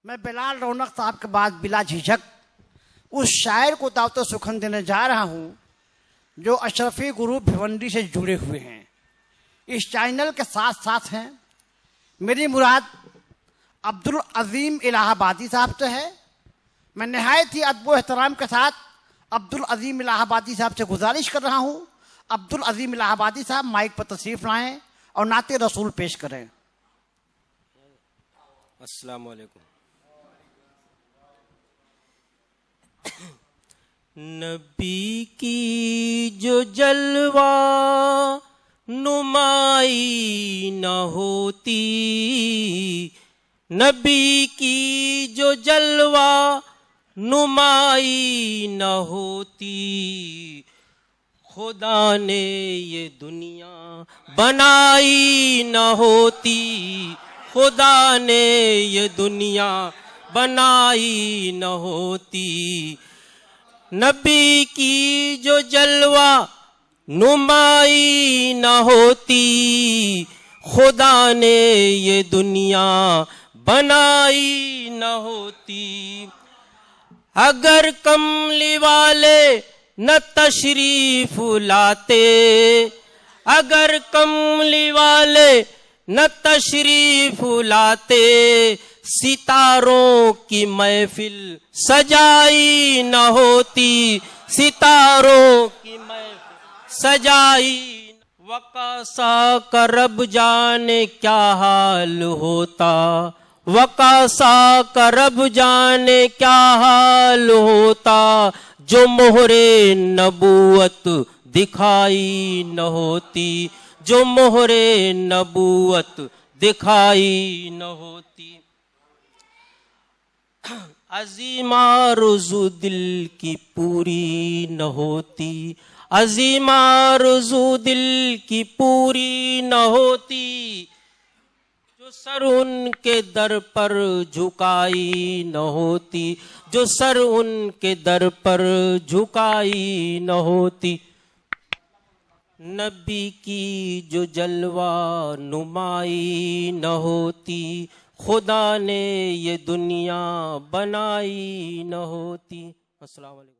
मैं बिलाल रौनक साहब के बाद बिला झिझक उस शायर को दावत सुखन देने जा रहा हूं जो अशरफी ग्रुप भिवंडी से जुड़े हुए हैं, इस चैनल के साथ साथ हैं। मेरी मुराद अब्दुल अजीम इलाहाबादी साहब से है। मैं नहायत ही अदब एहतराम के साथ अब्दुल अजीम इलाहाबादी साहब से गुजारिश कर रहा हूं, अब्दुल अजीम इलाहाबादी साहब माइक पर तशरीफ लाएं और नाते रसूल पेश करें। अस्सलाम वालेकुम। नबी की जो जलवा नुमाई न होती, नबी की जो जलवा नुमाई न होती, खुदा ने ये दुनिया बनाई न होती, खुदा ने ये दुनिया बनाई न होती। नबी की जो जलवा नुमाई न होती, खुदा ने ये दुनिया बनाई न होती। अगर कमली वाले न तशरीफ लाते, अगर कमली वाले न तशरीफ लाते, सितारों की महफिल सजाई न होती, सितारों की महफिल सजाई। वकासा का रब जाने क्या हाल होता, वकासा का रब जाने क्या हाल होता, जो मोहरे नबूवत दिखाई न होती, जो मोहरे नबूवत दिखाई न होती। अजीमा रुजू दिल की पूरी न होती, अजीमा रुजू दिल की पूरी न होती, जो सर उनके दर पर झुकाई न होती, जो सर उनके दर पर झुकाई न होती। नबी की जो जलवा नुमाई न होती, खुदा ने ये दुनिया बनाई न होती। अस्सलाम वालेकुम।